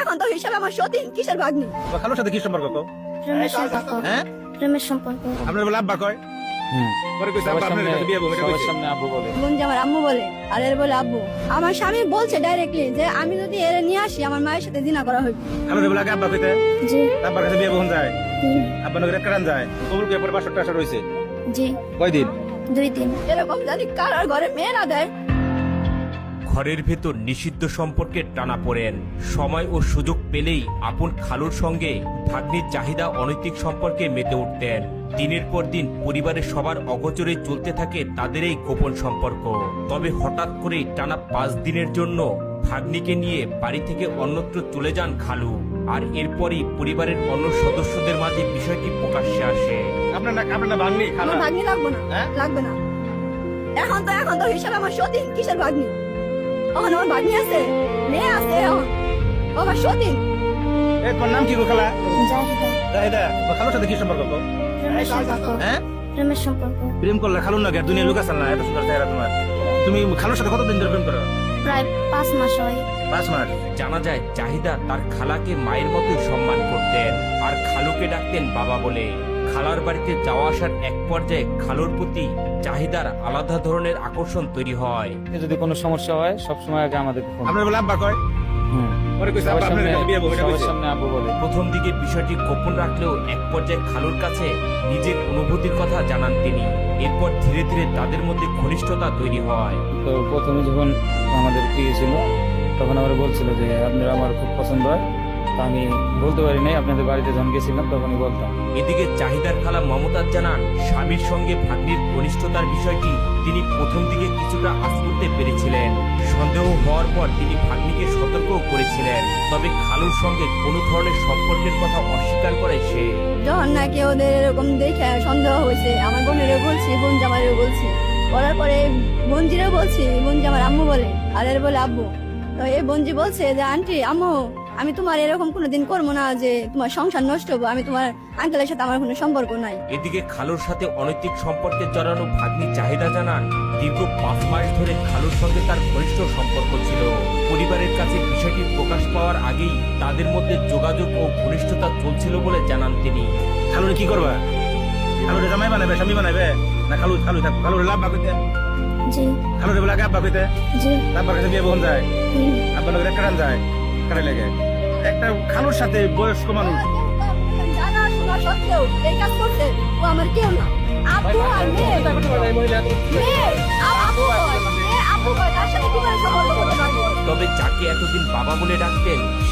এখন তো হিসাবে আমার সতীন কিসের ভাগ্নি। খালুর সাথে কি সম্পর্ক কও? প্রেমের সম্পর্ক। হ্যাঁ প্রেমের সম্পর্ক। আপনার বলে আব্বা কয়? পরে কইছে আব্বা আপনার কাছে বিয়ে বউ এটা কইছে। সামনে আব্বু বলে বোন যে আমার আম্মু বলে আর এর বলে আব্বু। আমার স্বামী বলছে ডাইরেক্টলি যে আমি যদি এর নিয়ে আসি আমার মায়ের সাথে জিনা করা হইবে। খালুর বলে আগে আব্বা কইতে জি আব্বার কাছে বিয়ে বউ যায় জি আব্বা নগরে কারণ যায় কবুল কে পরে 500 টাকা রইছে জি কয়দিন 2 দিন। এরকম জানি কার ঘরে মেয়ে না দেয়। ঘরের ভেতর নিষিদ্ধ সম্পর্কে টানা পড়েন। সময় ও সুযোগ পেলেই আপন খালুর সঙ্গে ভাগ্নির চাহিদা অনৈতিক সম্পর্কে মেতে উঠতেন। দিনের পর দিন পরিবারের সবার অগোচরে চলতে থাকে তাদের এই গোপন সম্পর্ক। তবে হঠাৎ করে টানা 5 দিনের জন্য ভাগ্নিকে নিয়ে বাড়ি থেকে অন্যত্র চলে যান খালু। আর এরপরই পরিবারের অন্য সদস্যদের মাঝে বিষয়টি প্রকাশ্যে আসে। আপনার না ভাঙনি খালা আমার ভাগ্নি লাগবে না হ্যাঁ? লাগবে না। এখন তো হিসাবে আমার সতীন কিসের ভাগ্নি। এখন আমার ভাগ্নি আছে মেয়ে আছে এখন ও আমার সতীন। এই তোমার নাম কি গো খালা? জাহিদা। জাহিদা খালুর সাথে কি সম্পর্ক কও? প্রেমের সম্পর্ক। হ্যাঁ প্রেমের সম্পর্ক। প্রেম করলে খালুর না দুনিয়ার লোক আছে না এত সুন্দর চেহারা তোমার। তুমি খালুর সাথে কতদিন ধরে প্রেম করো? প্রায় 5 মাস হয়। 5 মাস। জানা যায় জাহিদা তার খালাকে মায়ের মতোই সম্মান করতেন আর খালুকে ডাকতেন বাবা বলে। খালার বাড়িতে যাওয়া আসার এক পর্যায়ে খালুর প্রতি জাহিদার আলাদা ধরনের আকর্ষণ তৈরি হয়। যদি কোনো সমস্যা হয় সবসময় আগে আমাদেরকে ফোন আপনার বলে আব্বা কয়? পরে কইছে আব্বা আপনার কাছে বিয়ে বউ এটা সবার কইছে। সামনে আব্বু বলে। প্রথম দিকে বিষয়টি গোপন রাখলেও এক পর্যায়ে খালুর কাছে নিজের অনুভূতির কথা জানান তিনি। এরপর ধীরে ধীরে তাদের মধ্যে ঘনিষ্ঠতা তৈরি হয়। তো প্রথমে যখন আমাদের প্রিয় ছিল তখন আমার বলছিল যে আপনারা আমার খুব পছন্দ হয়। তো আমি বলতে পারি নাই, আপনাদের বাড়িতে যখন গেছিলাম তখনই বলতাম। এদিকে জাহিদার খালা মমতাজ জানান স্বামীর সঙ্গে ভাগ্নির ঘনিষ্ঠতার বিষয়টি তিনি প্রথম দিকে কিছুটা আঁচ করতে পেরেছিলেন। সন্দেহ হওয়ার পর তিনি ভাগ্নিকে সতর্কও করেছিলেন। তবে খালুর সঙ্গে কোনো ধরনের সম্পর্কের কথা অস্বীকার করে সে। যখন নাকি ওদের এরকম দেখে সন্দেহ হয়েছে আমার বোনেরও বলছি বোন জামাইরও বলছি বলার পরে বোনজিরও বলছি বোন জামার আম্মু বলে আর এর বলে আব্বু। তো এই বোনজি বলছে যে আন্টি আম্মু আমি তোমার এরকম কোনোদিন করবো না যে তোমার সংসার নষ্ট হবো, আমি তোমার আঙ্কেলের সাথে আমার কোনো সম্পর্ক নাই। এদিকে খালুর সাথে অনৈতিক সম্পর্কে জড়ানো ভাগ্নি চাহিদা জানান দীর্ঘ 5 মাস ধরে খালুর সঙ্গে তার ঘনিষ্ঠ সম্পর্ক ছিল। পরিবারের কাছে বিষয়টি প্রকাশ পাওয়ার আগেই তাদের মধ্যে যোগাযোগ ও ঘনিষ্ঠতা চলছিল বলে জানান তিনি। খালুরে কি করবা? খালুরে জামাই বানাবে স্বামী বানাবে না খালু থাকবো? খালুরে লাভ কইতে জি খালুরে বলে আগে আব্বা কইতে জি আব্বার কাছে বিয়ে বউ যায় হুম। আব্বা নগরে কারণ যায় কারে লাগে একটা খালুর সাথে বয়স্ক মানুষ জানা শোনা সত্ত্বেও এই কাজ করছে ও আমার কেউ না। আব্বু আর মেয়ে মেয়ে আব্বু হয়, মেয়ে আব্বু হয়, তার সাথে কি করে সম্পর্ক করতে পারবো? তবে যাকে এতদিন বাবা বলে ডাকতেন সে